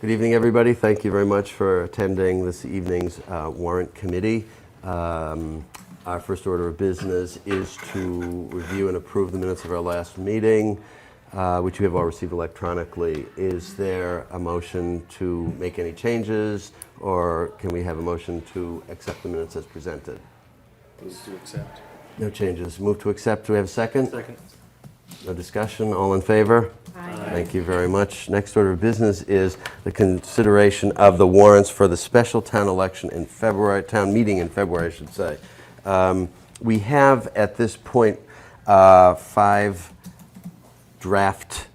Good evening, everybody. Thank you very much for attending this evening's Warrant Committee. Our first order of business is to review and approve the minutes of our last meeting, which you have all received electronically. Is there a motion to make any changes, or can we have a motion to accept the minutes as presented? Move to accept. No changes. Move to accept. Do we have a second? Second. No discussion. All in favor? Aye. Thank you very much. Next order of business is the consideration of the warrants for the special town election in February, town meeting in February, I should say. We have at this point 5 draft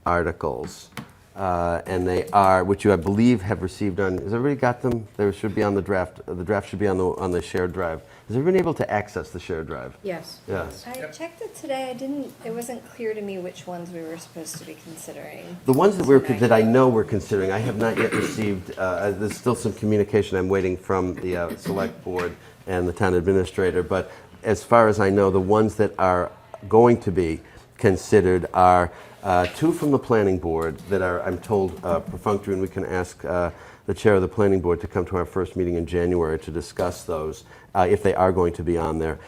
articles, and they are, which you I believe have received on. Has everybody got them? They should be on the draft. The draft should be on the shared drive. Is everybody able to access the shared drive? Yes. Yes. I checked it today. It wasn't clear to me which ones we were supposed to be considering. The ones that I know we're considering, I have not yet received. There's still some communication I'm waiting from the select board and the town administrator. But as far as I know, the ones that are going to be considered are 2 from the planning board that are, I'm told, perfunctory, and we can ask the chair of the planning board to come to our first meeting in January to discuss those, if they are going to be on there.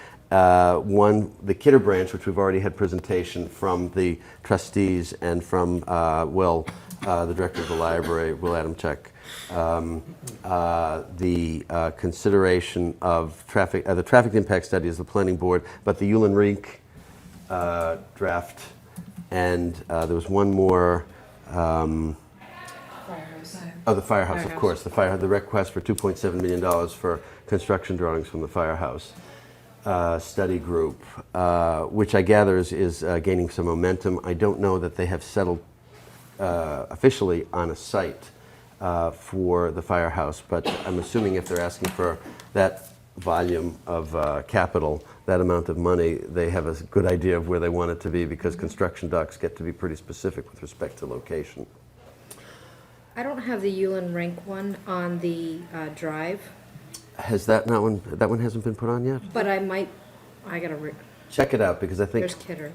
One, the Kidder branch, which we've already had presentation from the trustees and from Will, the director of the library, Will Adamczyk. The consideration of the traffic impact study is the planning board, but the Yulin Rink draft, and there was one more. Oh, the firehouse, of course. The request for $2.7 million for construction drawings from the firehouse study group, which I gather is gaining some momentum. I don't know that they have settled officially on a site for the firehouse, but I'm assuming if they're asking for that volume of capital, that amount of money, they have a good idea of where they want it to be, because construction docs get to be pretty specific with respect to location. I don't have the Yulin Rink one on the drive, Has that one hasn't been put on yet? but I gotta, Check it out, because I think there's Kidder.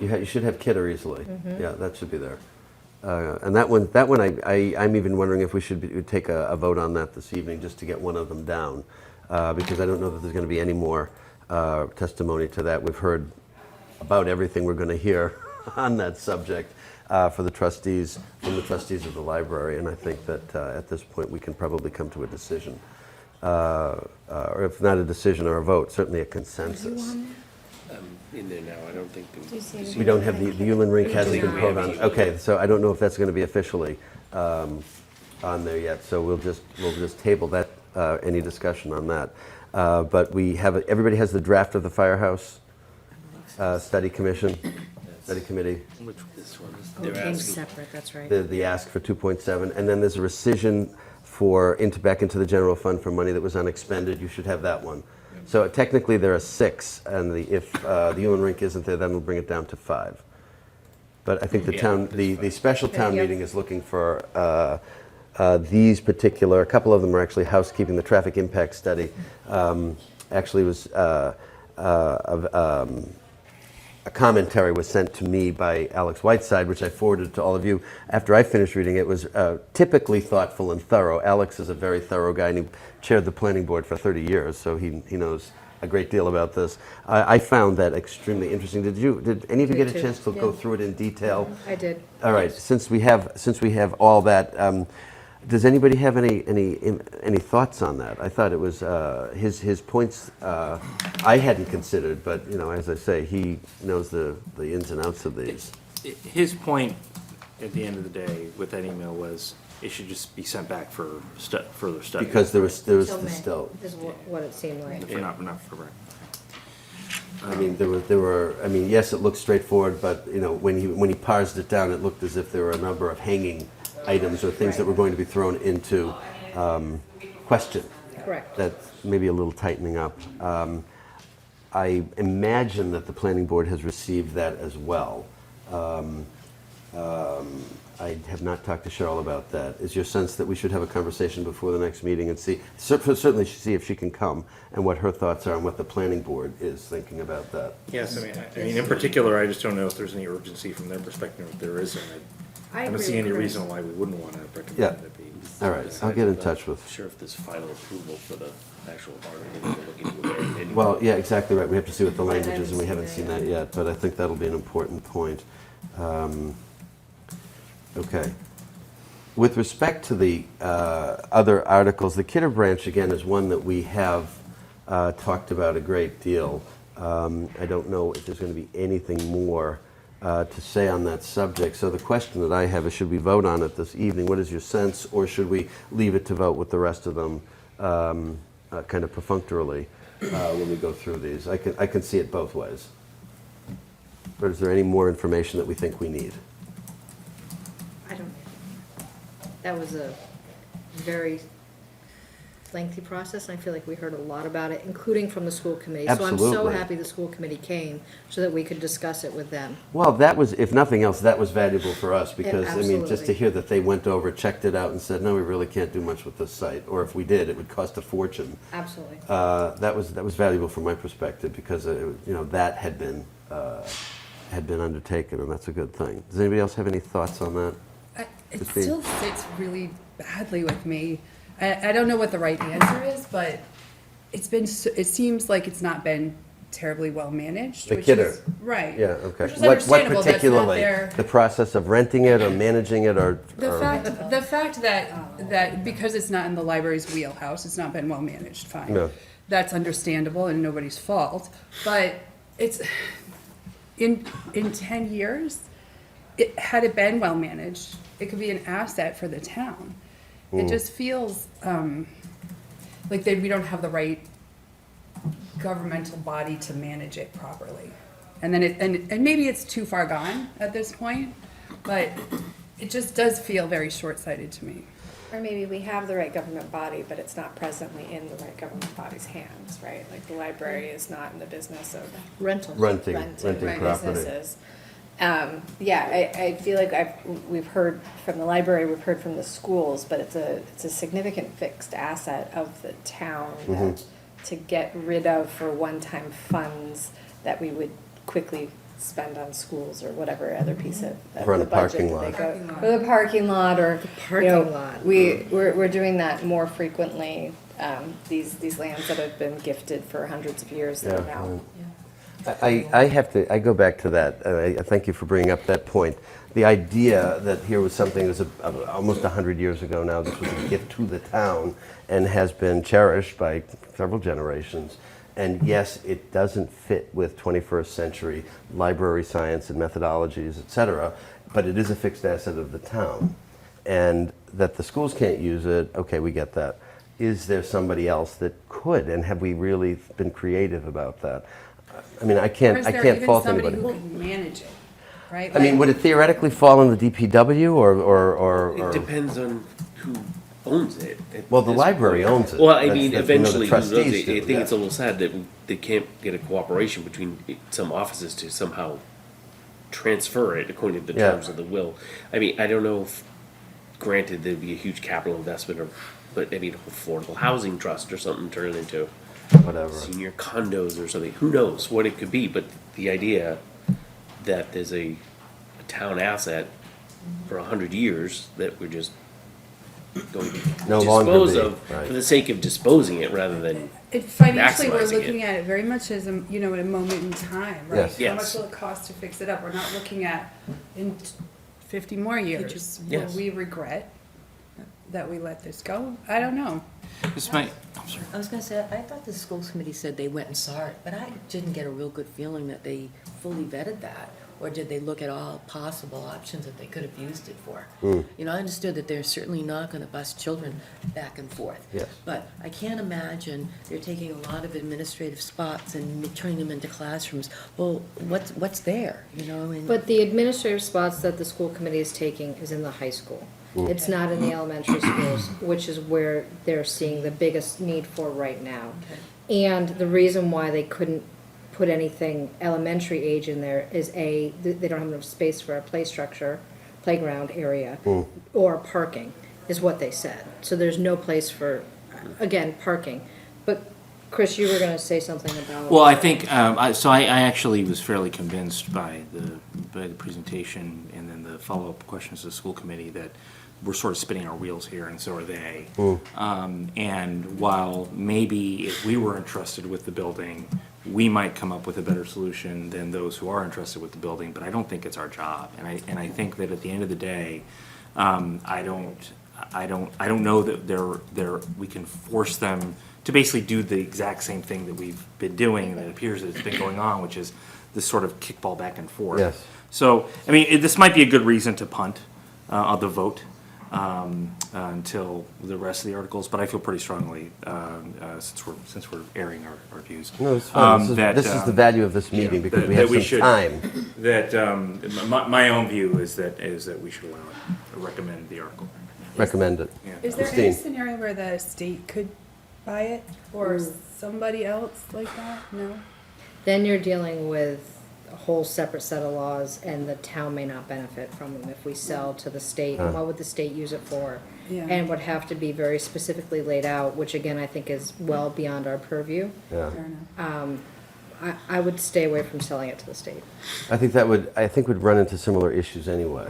you should have Kidder easily. Yeah, that should be there. And that one, I'm even wondering if we should take a vote on that this evening, just to get one of them down, because I don't know that there's going to be any more testimony to that. We've heard about everything we're going to hear on that subject from the trustees of the library, and I think that at this point we can probably come to a decision, or if not a decision or a vote, certainly a consensus. In there now, I don't think. We don't have the Yulin Rink hasn't been put on. Okay, so I don't know if that's going to be officially on there yet. So we'll just table that, any discussion on that. But everybody has the draft of the firehouse study commission, study committee. Which this one is? Oh, it came separate, that's right. The ask for 2.7, and then there's a rescission back into the general fund for money that was unexpended. You should have that one. So technically there are 6, and if the Yulin Rink isn't there, then we'll bring it down to 5. But I think the special town meeting is looking for these particular. A couple of them are actually housekeeping. The traffic impact study actually was a commentary was sent to me by Alex Whiteside, which I forwarded to all of you. After I finished reading it, it was typically thoughtful and thorough. Alex is a very thorough guy, and he chaired the planning board for 30 years, so he knows a great deal about this. I found that extremely interesting. Did any of you get a chance to go through it in detail? I did. All right. Since we have all that, does anybody have any thoughts on that? I thought it was his points I hadn't considered, but as I say, he knows the ins and outs of these. His point at the end of the day with that email was it should just be sent back for further study. Because there was Till the May still. is what it seemed like. Not for right. I mean, there were. I mean, yes, it looked straightforward, but when he parsed it down, it looked as if there were a number of hanging items or things that were going to be thrown into question. Correct. That's maybe a little tightening up. I imagine that the planning board has received that as well. I have not talked to Cheryl about that. Is your sense that we should have a conversation before the next meeting and certainly see if she can come and what her thoughts are and what the planning board is thinking about that? Yes, I mean, in particular, I just don't know if there's any urgency from their perspective. If there isn't, I don't agree see with any Chris. reason why we wouldn't want to recommend Yeah. that be. All right, I'll get in touch with. Sure if there's final approval for the actual article we're looking at anyway. Well, yeah, exactly right. We have to see what the Right, I language is, and we haven't haven't seen seen that that yet, but I think that'll be an important point. Okay. With respect to the other articles, the Kidder branch, again, is one that we have talked about a great deal. I don't know if there's going to be anything more to say on that subject. So the question that I have is, should we vote on it this evening? What is your sense? Or should we leave it to vote with the rest of them kind of perfunctorily when we go through these? I can see it both ways. But is there any more information that we think we need? I don't, that was a very lengthy process, and I feel like we heard a lot about it, including from the school committee. So I'm so Absolutely. happy the school committee came, so that we could discuss it with them. Well, that was, if nothing else, that was valuable for us because, I mean, just to absolutely. hear that they went over, checked it out and said, no, we really can't do much with this site. Or if we did, it would cost a fortune. Absolutely. That was valuable from my perspective because, that had been undertaken, and that's a good thing. Does anybody else have any thoughts on that? It Christine? still sits really badly with me. I don't know what the right answer is, but it seems like it's not been terribly well managed. The which Kidder. is- Right. Yeah, okay. Which is What understandable, that's not particularly? their. The process of renting it or managing it or? The fact that because it's not in the library's wheelhouse, it's not been well managed, fine. No. That's understandable and nobody's fault, but it's, in 10 years, had it been well managed, it could be an asset for the town. It just feels like we don't have the right governmental body to manage it properly. And then and maybe it's too far gone at this point, but it just does feel very short-sighted to me. Or maybe we have the right government body, but it's not presently in the right government body's hands, right? Like the library is not in the business of Rentals. Renting renting property. businesses. I feel like we've heard from the library, we've heard from the schools, but it's a significant fixed asset of the town that to get rid of for one-time funds that we would quickly spend on schools or whatever other piece of Or on the the budget parking that they lot. go. Parking lot. Or the parking lot, or parking lot. We're doing that more frequently. These lands that have been gifted for hundreds of years that are Yeah, now. right. I go back to that. I thank you for bringing up that point. The idea that here was something that was almost 100 years ago now, this was a gift to the town and has been cherished by several generations. And yes, it doesn't fit with 21st century library science and methodologies, et cetera, but it is a fixed asset of the town. And that the schools can't use it, okay, we get that. Is there somebody else that could? And have we really been creative about that? I mean, I Or can't is there fault even anybody. somebody who can manage it, right? I mean, would it theoretically fall in the DPW or? It depends on who owns it. at Well, the this library point. owns it. Well, I That's- mean, that's, you know, the eventually, who owns trustees it? I do, think yeah. it's a little sad that they can't get a cooperation between some offices to somehow transfer it according to the Yeah. terms of the will. I mean, I don't know if, granted, there'd be a huge capital investment, but I mean, affordable housing trust or something turned into Whatever. senior condos or something. Who knows what it could be? But the idea that there's a town asset for 100 years that we're just going to No longer dispose be, of right. for the sake of disposing it rather than Financially, we're maximizing looking it. at it very much as a moment in time, right? Yes. How Yes. much will it cost to fix it up? We're not looking at in 50 more years. Will Yes. we regret that we let this go? I don't know. This might, I'm sorry. I was gonna say, I thought the schools committee said they went and saw it, but I didn't get a real good feeling that they fully vetted that. Or did they look at all possible options that they could have used it for? You know, I understood that they're certainly not gonna bus children back and forth. Yes. But I can't imagine they're taking a lot of administrative spots and turning them into classrooms. Well, what's there, you know? And But the administrative spots that the school committee is taking is in the high school. It's not in the elementary schools, which is where they're seeing the biggest need for right now. And the reason why they couldn't put anything elementary age in there is they don't have enough space for a playground area, or parking, is what they said. So there's no place for, again, parking. But Chris, you were gonna say something about. Well, I think, I actually was fairly convinced by the presentation and then the follow-up questions to the school committee, that we're sort of spinning our wheels here, and so are they. And while maybe if we were entrusted with the building, we might come up with a better solution than those who are entrusted with the building, but I don't think it's our job. And I think that at the end of the day, I don't know that we can force them to basically do the exact same thing that we've been doing, and it appears that it's been going on, which is this sort of kickball back and forth. Yes. So, I mean, this might be a good reason to punt on the vote until the rest of the articles, but I feel pretty strongly, since we're airing our views. No, it's fine. that, This is the value of this meeting, because we have some time. That, my own view is that we should allow it, recommend the article. Recommend it. Yeah. Is there Christine. any scenario where the state could buy it or somebody else like that? No? Then you're dealing with a whole separate set of laws, and the town may not benefit from them if we sell to the state. And what would the state use it for? Yeah. And would have to be very specifically laid out, which again, I think is well beyond our purview. Yeah. Fair enough. I would stay away from selling it to the state. I think would run into similar issues anyway,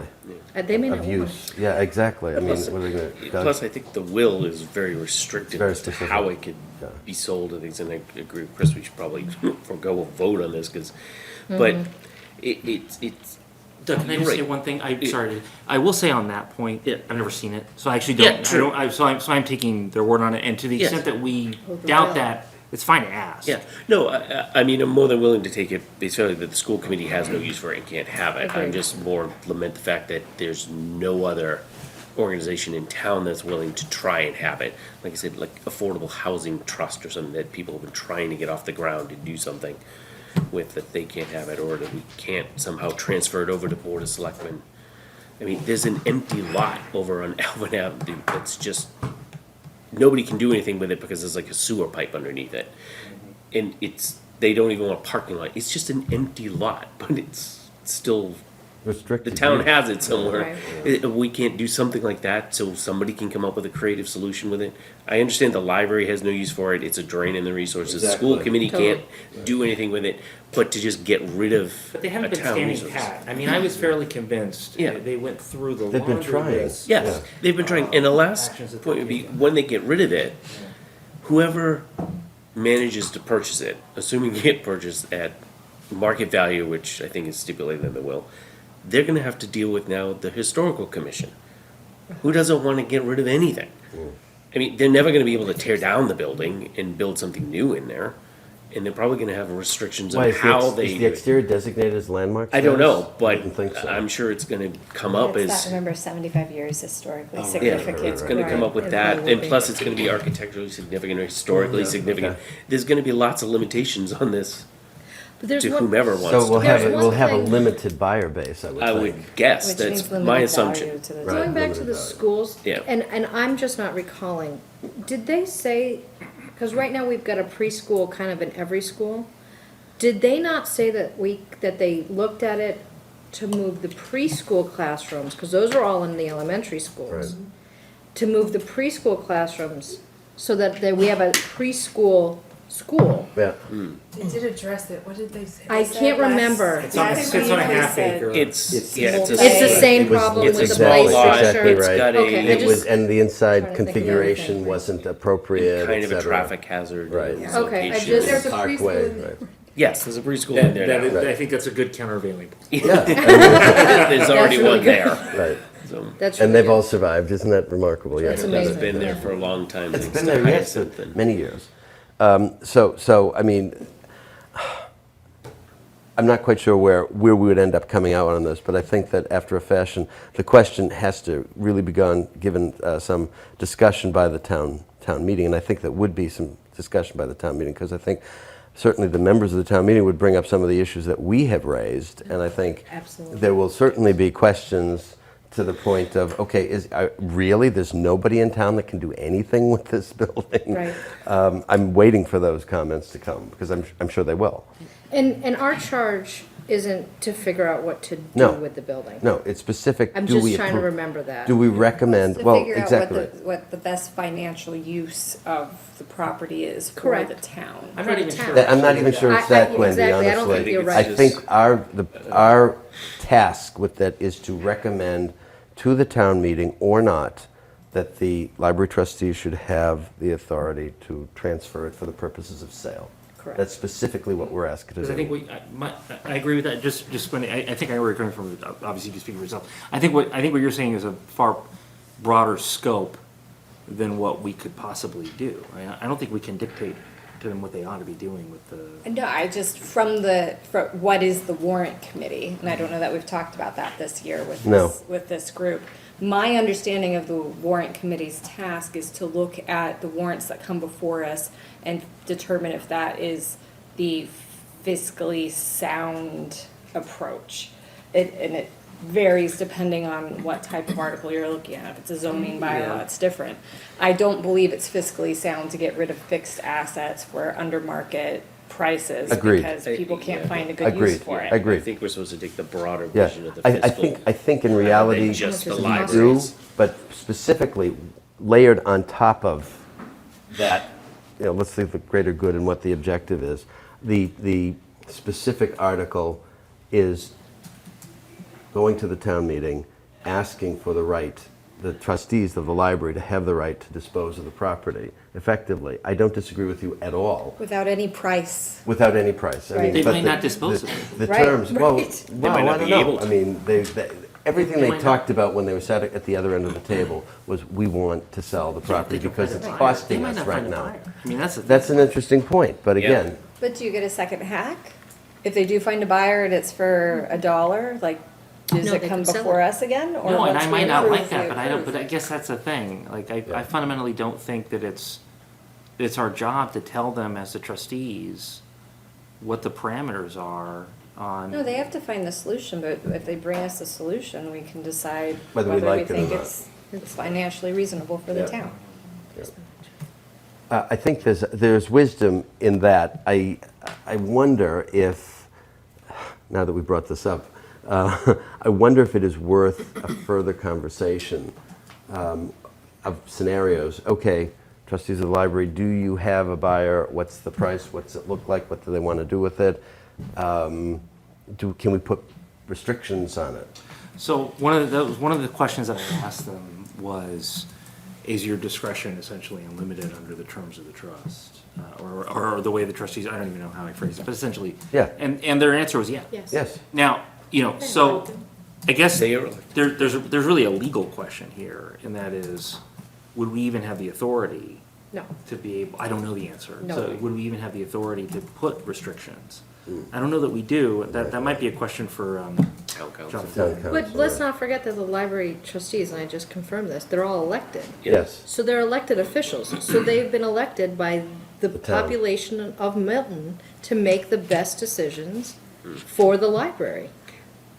They may not of want use. Yeah, exactly. I mean, what are they gonna? Plus, I think the will is very restricted Very as to specific. how it could Yeah. be sold and things, and I agree with Chris, we should probably forego a vote on this, because, but it's. Doug, can I just Right. say one thing? I will say on that point, Yeah. I've never seen it, so I actually Yeah, don't, true. so I'm taking their word on it, and to the Yes. extent that we Oh, the doubt will. that, it's fine to ask. Yeah, no, I mean, I'm more than willing to take it, basically, that the school committee has no use for it and can't have it. I'm Agreed. just more lament the fact that there's no other organization in town that's willing to try and have it. Like I said, like Affordable Housing Trust or something that people have been trying to get off the ground to do something with, that they can't have it, or that we can't somehow transfer it over to Board of Selectmen. I mean, there's an empty lot over on Alvin Avenue that's just, nobody can do anything with it because there's like a sewer pipe underneath it. And they don't even want a parking lot. It's just an empty lot, but it's still, the Restricted. town use. has it somewhere. Right. We can't do something like that so somebody can come up with a creative solution with it. I understand the library has no use for it. It's a drain in the resources. The school Exactly. committee can't do anything with it, but to just get rid of But they a haven't been town standing resource. pat. I mean, I was fairly convinced. Yeah. They went through the They've been laundry trying. list. Yes, Yeah. they've been trying, and the last Actions that point they're would be, taking. when they get rid of it, whoever manages to purchase it, assuming you get purchased at market value, which I think is stipulated in the will, they're gonna have to deal with now the historical commission. Who doesn't wanna get rid of anything? I mean, they're never gonna be able to tear down the building and build something new in there, and they're probably gonna have restrictions Why on is how the, they is the do it. exterior designated as landmark? I don't status? know, but didn't think so. I'm sure it's gonna come up It's as. that, remember, 75 years historically Yeah, significant. it's gonna come up with Right. that, It will and be. plus it's gonna be architecturally significant or historically significant. There's gonna be lots of limitations on this But there's to one, whomever wants So we'll to. have, There's we'll one have a thing- limited buyer base, I would I think. would guess, Which that's means my limited assumption. value to the Right. going back to the limited value. schools, Yeah. and I'm just not recalling, did they say, because right now we've got a preschool kind of in every school. Did they not say that they looked at it to move the preschool classrooms, because those are all in the elementary schools. Right. To move the preschool classrooms so that we have a preschool school. Yeah. They did address it. What did they say? I can't remember. It's on a half acre. It's, It's- yeah, it's a. It's the same It was- problem it's with a the small play lot. structure. Exactly It's right. got Okay, I a, It was, just- and the inside Trying to think of the other configuration thing. wasn't appropriate, kind of et a cetera. traffic hazard. Right. location. Okay, I just- There's a Parkway, preschool in right. Yes, there's a preschool in there now. Right. I think that's a good countervailing. Yeah, There's already really one good. there, right. so. That's And really they've all survived, isn't that remarkable? Yeah. That's It's amazing. been there for a long time. It's thanks been to there, yes, Hyacinth and- many years. So, I mean, I'm not quite sure where we would end up coming out on this, but I think that after a fashion, the question has to really be given some discussion by the town meeting, and I think that would be some discussion by the town meeting, because I think certainly the members of the town meeting would bring up some of the issues that we have raised, and I think Absolutely. there will certainly be questions to the point of, okay, really, there's nobody in town that can do anything with this building? Right. I'm waiting for those comments to come, because I'm sure they will. And our charge isn't to figure out what to do No. with the building. No, it's specific. I'm do just we trying to appro- remember that. Do we recommend, To well, figure out exactly right. what the best financial use of the property is for Correct. the town. I'm For not the even town. sure. That- I'm not even sure it's that, Wendy, exactly, I don't think honestly. you're I right. think our task with that is to recommend to the town meeting or not that the library trustees should have the authority to transfer it for the purposes of sale. Correct. That's specifically what we're asked to Because I do. think I agree with that, just when, I think I know where you're coming from, obviously you can speak for yourself. I think what you're saying is a far broader scope than what we could possibly do. I don't think we can dictate to them what they ought to be doing with the. No, I just, from what is the warrant committee, and I don't know that we've talked about that this year with No. with this group. My understanding of the warrant committee's task is to look at the warrants that come before us and determine if that is the fiscally sound approach. And it varies depending on what type of article you're looking at. If it's a zoning bylaw, it's different. I don't believe it's fiscally sound to get rid of fixed assets for under market prices. Agreed. Because people can't Yeah. find a good use Agreed. for it. Agreed. I think we're supposed to take the broader Yeah, vision of the I fiscal. think in reality, than just the How much is it do, libraries. but specifically layered on top of that, let's see the greater good and what the objective is. The specific article is going to the town meeting, asking for the right, the trustees of the library to have the right to dispose of the property effectively. I don't disagree with you at all, Without any price. without any price. I mean, Right. They but might not dispose of it. The Right, terms, well, right. They might I not don't be know. able to. I mean, everything They they might talked about when they were sat at the other end of the table was, we want to sell the property because it's costing us right now. I mean, that's the thing. That's an interesting point, but Yeah. again, But do you get a second hack? If they do find a buyer and it's for $1, like, does No, it they come can sell before it. us again? Or No, and once I we might not approve, like that, we but I don't, approve? but I guess that's the thing. Like, I Yeah. fundamentally don't think that it's our job to tell them as the trustees what the parameters are on. No, they have to find the solution, but if they bring us a solution, we can decide Whether whether we we like it or think not. it's financially reasonable for the Yeah. town. I think there's wisdom in that. I wonder if, now that we brought this up, I wonder if it is worth a further conversation of scenarios. Okay, trustees of the library, do you have a buyer? What's the price? What's it look like? What do they want to do with it? Can we put restrictions on it? So one of the questions that I asked them was, is your discretion essentially unlimited under the terms of the trust? Or the way the trustees, I don't even know how I phrased it, but essentially. Yeah. And their answer was yeah. Yes. Yes. Now, so I guess They are elected. there's really a legal question here, and that is, would we even have the authority No. to be able, I don't know the answer. No. So would we even have the authority to put restrictions? I don't know that we do. That might be a question for Town council. Jonathan. Town council, But let's yeah. not forget that the library trustees, and I just confirmed this, they're all elected. Yes. So they're elected officials. So they've been elected by the town. population of Milton to make the best decisions for the library.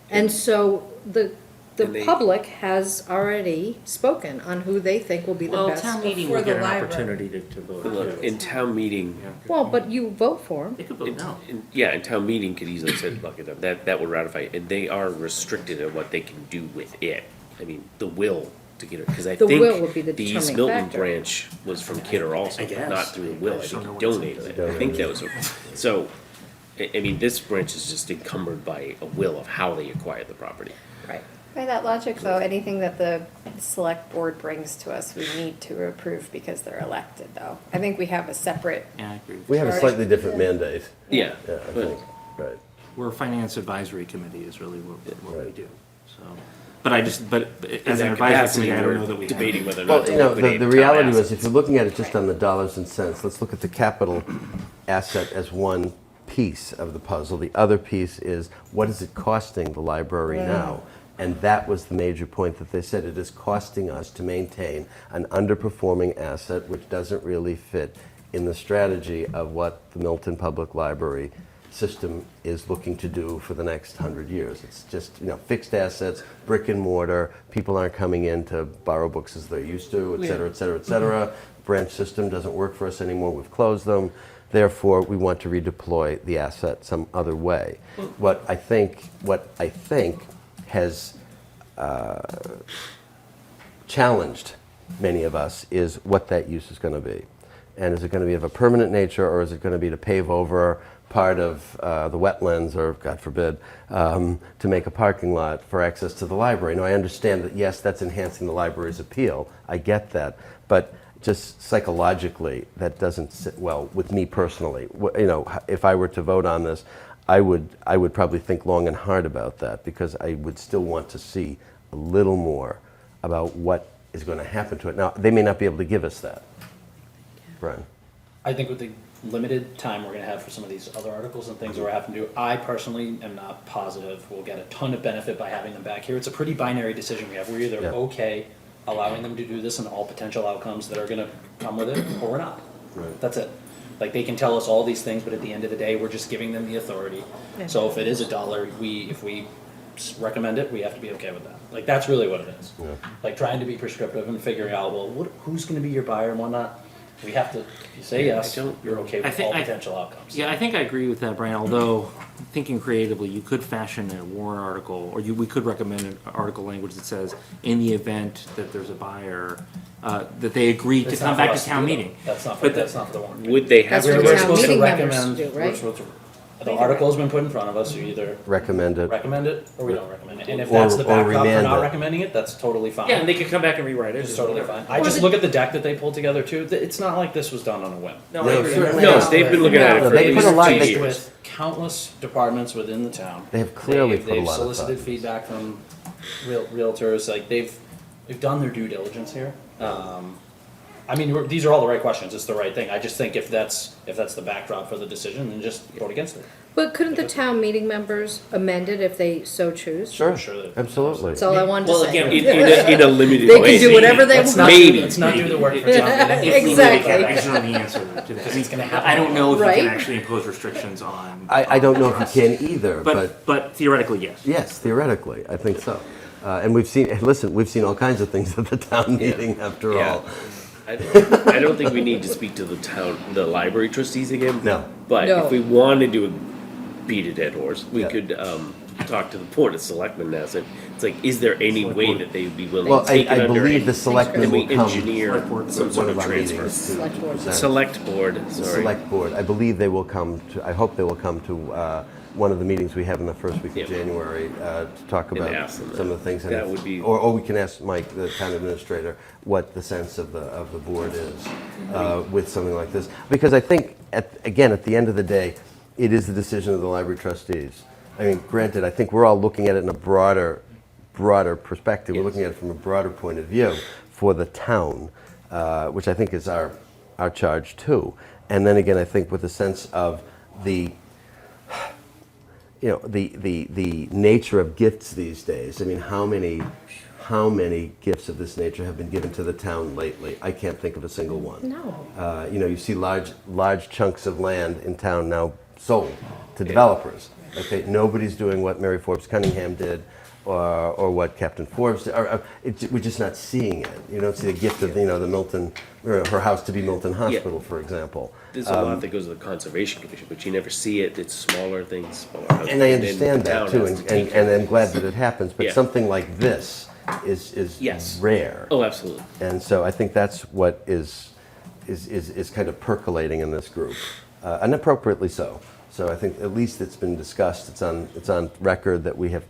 And so the And they- public has already spoken on who they think will be the Well, best. town meeting for will the get an library. opportunity to vote. Look, too. in town meeting, Well, but you vote for them. They could vote no. in town meeting could easily say, look, that would ratify it, and they are restricted in what they can do with it. I mean, the will to get it, because I The think will would be the the East determining Milton factor. branch was from Kidder also, I guess. not through the will, I just think don't he know what donated it it, I think that was, so, I mean, this branch is just encumbered by a will of how they acquired the property. Right. By that logic, though, anything that the select board brings to us, we need to approve because they're elected, though. I think we have a separate, Yeah, I agree. We have a Charge. slightly different mandate. Yeah, Yeah, I but think, right. We're a finance advisory committee is really what we Right. do, so. But as in an that advisory capacity, committee, I don't we're know that we have. debating whether or Well, not to liquidate the town reality was, assets. if you're looking at it just on the dollars and cents, let's look at the capital asset as one piece of the puzzle. The other piece is, what is it costing the library now? And that was the major point that they said, it is costing us to maintain an underperforming asset which doesn't really fit in the strategy of what the Milton Public Library system is looking to do for the next 100 years. It's just, fixed assets, brick and mortar, people aren't coming in to borrow books as they used to, et cetera, et cetera, et cetera. Branch system doesn't work for us anymore, we've closed them. Therefore, we want to redeploy the asset some other way. What I think has challenged many of us is what that use is going to be. And is it going to be of a permanent nature, or is it going to be to pave over part of the wetlands, or God forbid, to make a parking lot for access to the library? Now, I understand that, yes, that's enhancing the library's appeal. I get that. But just psychologically, that doesn't sit well with me personally. If I were to vote on this, I would probably think long and hard about that, because I would still want to see a little more about what is going to happen to it. Now, they may not be able to give us that. Brian? I think with the limited time we're gonna have for some of these other articles and things that we're having to do, I personally am not positive we'll get a ton of benefit by having them back here. It's a pretty binary decision we have. We're either Yeah. okay allowing them to do this and all potential outcomes that are gonna come with it, or we're not. Right. That's it. Like, they can tell us all these things, but at the end of the day, we're just giving them the authority. So if it is $1, if we recommend it, we have to be okay with that. Like, that's really what it is. Yeah. Like, trying to be prescriptive and figuring out, well, who's gonna be your buyer and whatnot. We have to, if you say yes, you're okay with all potential outcomes. Yeah, I think I agree with that, Brian, although thinking creatively, you could fashion a warrant article, or we could recommend an article language that says, in the event that there's a buyer, that they agree to It's come not back for to us town do, though. meeting. That's not for, But that's not for the warrant. Would they have That's to? what We're town supposed to meeting members recommend, do, right? we're supposed to, the article's been put in front of us, you either Recommend it. recommend it or we don't recommend it. And if Or- that's the or backdrop for remand not it. recommending it, that's totally fine. Yeah, and they could come back and rewrite it. It's totally fine. I Or just the- look at the deck that they pulled together too. It's not like this was done on a whim. No, No, I agree. certainly No, not. they've been looking at it No, for they at put a least lot- 2 they- years. With countless departments within the town. They have clearly put a They've lot of solicited thought. feedback from realtors, like they've done their due diligence here. I mean, these are all the right questions, it's the right thing. I just think if that's the backdrop for the decision, then just vote against it. But couldn't the town meeting members amend it if they so choose? Sure, Sure that- absolutely. That's all I wanted to Well, say. again, In a limited They way. can do whatever they want. Maybe. Let's not do the work for town meeting. If we Exactly. look at it, I don't know the answer to that. it's gonna happen. I don't know if you Right? can actually impose restrictions on. I don't know if you can either, but But theoretically, yes. yes, theoretically, I think so. And we've seen all kinds of things at the town meeting after Yeah. all. I don't think we need to speak to the library trustees again. No. But No. if we wanted to beat a dead horse, we Yeah. could talk to the Board of Selectmen now. So it's like, is there any way that they would be willing Well, to take it I under? believe the and selectmen will we come engineer to some one sort of of our transfer. meetings to Select board. present. Select board, The sorry. select board, I believe they will come to, I hope they will come to one of the meetings we have in the first week Yeah. of January to talk And about ask them some of the things. and that if- would be- Or we can ask Mike, the town administrator, what the sense of the board is with something like this. Because I think, again, at the end of the day, it is the decision of the library trustees. I mean, granted, I think we're all looking at it in a broader perspective. We're Yes. looking at it from a broader point of view for the town, which I think is our charge too. And then again, I think with a sense of the nature of gifts these days. I mean, how many gifts of this nature have been given to the town lately? I can't think of a single one. No. You see large chunks of land in town now sold to developers. Okay, nobody's doing what Mary Forbes Cunningham did, or what Captain Forbes did. We're just not seeing it. You don't see the gift of the Milton, her house to be Milton Hospital, for example. There's a lot that goes to the Conservation Commission, but you never see it. It's smaller things, smaller houses. And I then understand the that town too, has to take and care of I'm glad that it happens. But Yeah. something like this is Yes. rare. Oh, absolutely. And so I think that's what is kind of percolating in this group, and appropriately so. So I think at least it's been discussed. It's on record that we have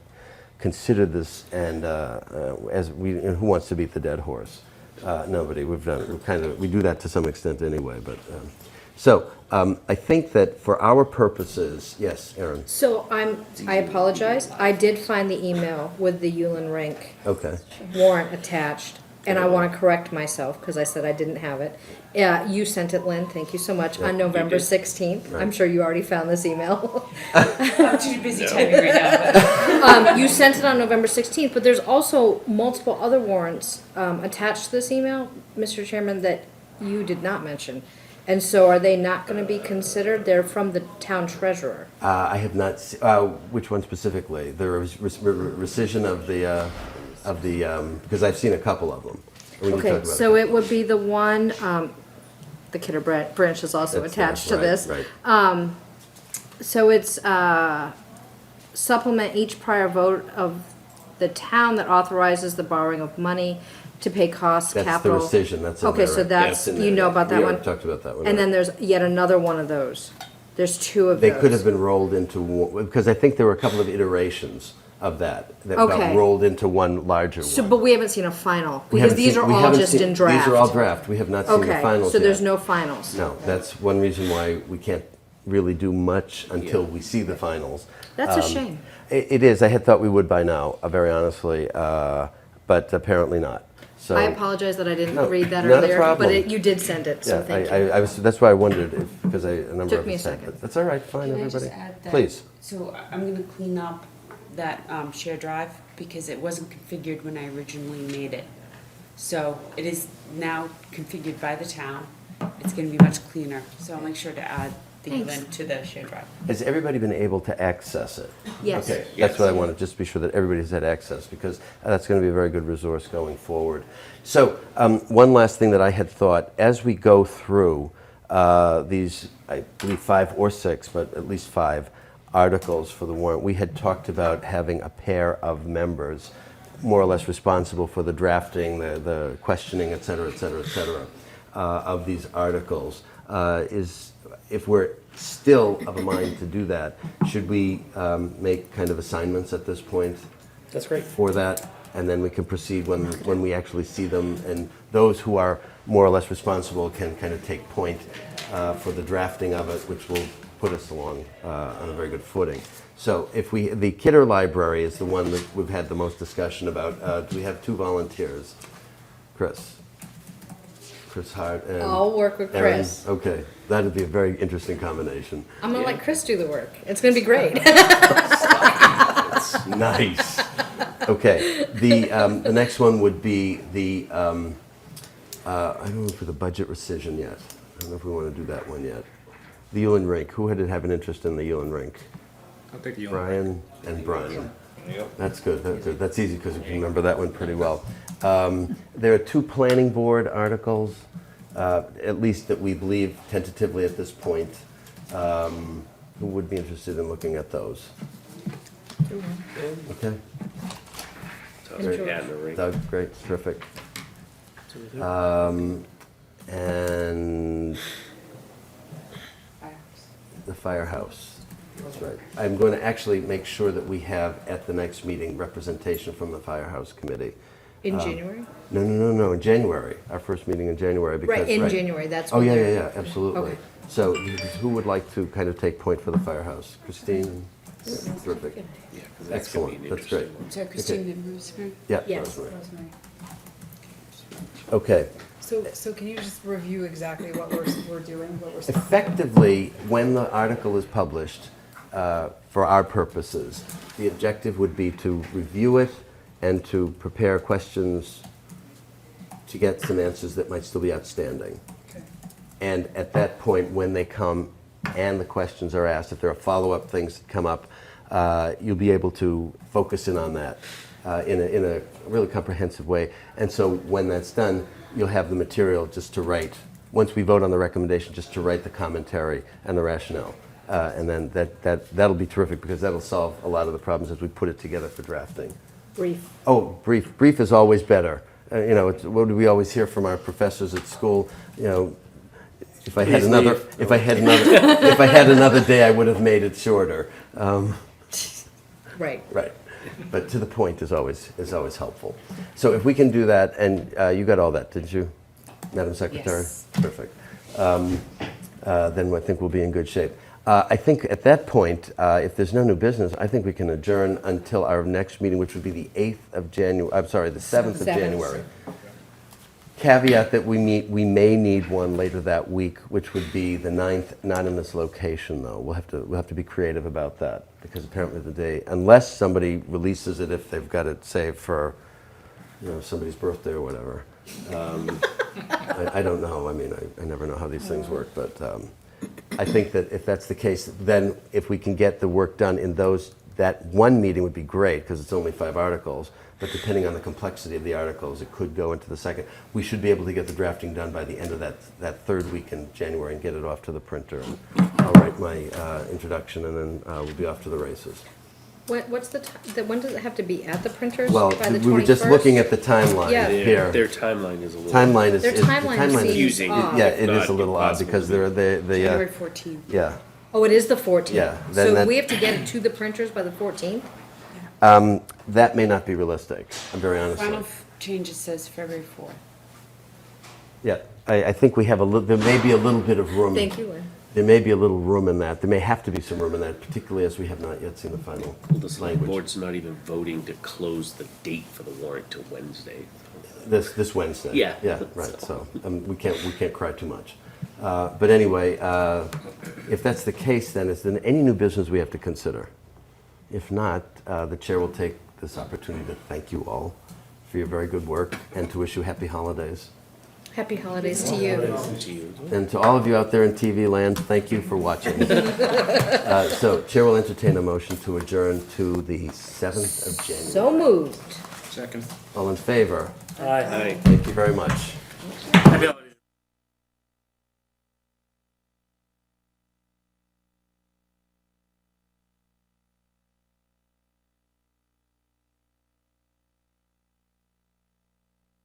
considered this, and who wants to beat the dead horse? Nobody. We do that to some extent anyway. But I think that for our purposes, yes, Aaron. So I apologize. I did find the email with the Yulin Rink Okay. warrant attached, and I want to correct myself because I said I didn't have it. You sent it, Lynn. Thank you so much. On November 16th. I'm sure you already found this email. I'm too busy typing right now, but. You sent it on November 16th, but there's also multiple other warrants attached to this email, Mr. Chairman, that you did not mention. And so are they not gonna be considered? They're from the town treasurer. I have not, which one specifically? The rescission of the, because I've seen a couple of them. when you talk Okay, about so it would be the one, the Kidder branch is also That's attached to right, this. right. So it's supplement each prior vote of the town that authorizes the borrowing of money to pay costs, That's the capital. rescission, that's in Okay, there, so right? that's, in you there, know yeah. about that We one? already talked about that one. And right. then there's yet another one of those. There's two of those. They could have been rolled into one, because I think there were a couple of iterations of that got Okay. rolled into one larger So, one. but we haven't seen a final, We because haven't these seen- are we all haven't just seen- in draft. These are all draft, we have not seen the Okay, finals so yet. there's no finals. No, that's one reason why we can't really do much until we see the finals. That's a shame. It is, I had thought we would by now, very honestly, but apparently not. So I apologize that I didn't No, read that not a earlier, problem. but you did send it, so Yeah, thank you. I was, that's why I wondered, because a number Took of me a us had, second. but that's all right, fine, Can I just everybody. add that? Please. So I'm gonna clean up that share drive because it wasn't configured when I originally made it. So it is now configured by the town. It's gonna be much cleaner, so I'll make sure to add the Thanks. link to the share drive. Has everybody been able to access it? Yes. Okay, that's what I wanted, just to be sure that everybody's had access, because that's going to be a very good resource going forward. So, one last thing that I had thought, as we go through these, I believe 5 or 6, but at least 5 articles for the warrant, we had talked about having a pair of members more or less responsible for the drafting, the questioning, et cetera, et cetera, et cetera, of these articles. If we're still of a mind to do that, should we make kind of assignments at this point That's great. for that? And then we can proceed when we actually see them, and those who are more or less responsible can kind of take point for the drafting of it, which will put us along on a very good footing. So the Kidder Library is the one that we've had the most discussion about. Do we have 2 volunteers? Chris Hart and I'll work with Erin? Chris. Okay, that'd be a very interesting combination. I'm gonna let Chris do the work. It's gonna be great. Nice. Okay, the next one would be the, I don't know for the budget rescission yet. I don't know if we want to do that one yet. The Yulin Rink, who had have an interest in the Yulin Rink? I'll take you. Brian and Brian. That's good, that's good. That's easy because we can remember that one pretty well. There are 2 planning board articles, at least that we believe tentatively at this point. Who would be interested in looking at those? Okay, So, yeah, no ring. Doug, great, terrific. And the firehouse, that's right. I'm going to actually make sure that we have at the next meeting representation from the firehouse committee. In January? No, in January, our first meeting in January. Because, Right, in January, that's Oh, when yeah, they're. yeah, absolutely. Okay. So who would like to kind of take point for the firehouse? Christine? Terrific. Yeah, 'cause that's gonna be Excellent, an that's great. interesting one. So Christine and Rosemary? Yeah, Yes. Rosemary. Rosemary. Okay. So can you just review exactly what we're doing, what we're supposed to do? Effectively, when the article is published, for our purposes, the objective would be to review it and to prepare questions to get some answers that might still be outstanding. Okay. And at that point, when they come and the questions are asked, if there are follow-up things that come up, you'll be able to focus in on that in a really comprehensive way. And so when that's done, you'll have the material just to write, once we vote on the recommendation, just to write the commentary and the rationale. And then that'll be terrific, because that'll solve a lot of the problems as we put it together for drafting. Brief. Oh, brief. Brief is always better. What do we always hear from our professors at school? If I had Please another, leave. if I had another day, I would have made it shorter. Right. Right. But to the point is always helpful. So if we can do that, and you got all that, didn't you, Madam Secretary? Yes. Perfect. Then I think we'll be in good shape. I think at that point, if there's no new business, I think we can adjourn until our next meeting, which would be the 8th of January, I'm sorry, the 7th of January. Caveat that we may need one later that week, which would be the 9th, not in this location though. We'll have to be creative about that, because apparently the day, unless somebody releases it if they've got it saved for, somebody's birthday or whatever. I don't know. I mean, I never know how these things work, but I think that if that's the case, then if we can get the work done in that one meeting would be great, because it's only 5 articles, but depending on the complexity of the articles, it could go into the second. We should be able to get the drafting done by the end of that third week in January and get it off to the printer. And I'll write my introduction, and then we'll be off to the races. What's when does it have to be at the printers? Well, By the 21st? we were just looking at the timeline Yeah. here. Their timeline is a little. Timeline is. Their the timeline seems confusing. odd. Yeah, it is Not a little odd impossible because to they're January 14th. yeah. Oh, it is the 14th? Yeah, then So that- we have to get it to the printers by the 14th? That may not be realistic. I'm very honest. Final changes says February 4th. Yeah, I think we have there may be a little bit of room. Thank you, Lynn. There may be a little room in that. There may have to be some room in that, particularly as we have not yet seen the final Well, the select language. board's not even voting to close the date for the warrant till Wednesday. This Wednesday. Yeah. Yeah, right, so we can't cry too much. But anyway, if that's the case, then is there any new business we have to consider? If not, the chair will take this opportunity to thank you all for your very good work and to wish you happy holidays. Happy holidays to you. To you. And to all of you out there in TV land, thank you for watching. So Chair will entertain a motion to adjourn to the 7th of January. So moved. Second. All in favor? Aye. Thank you very much. Happy holidays.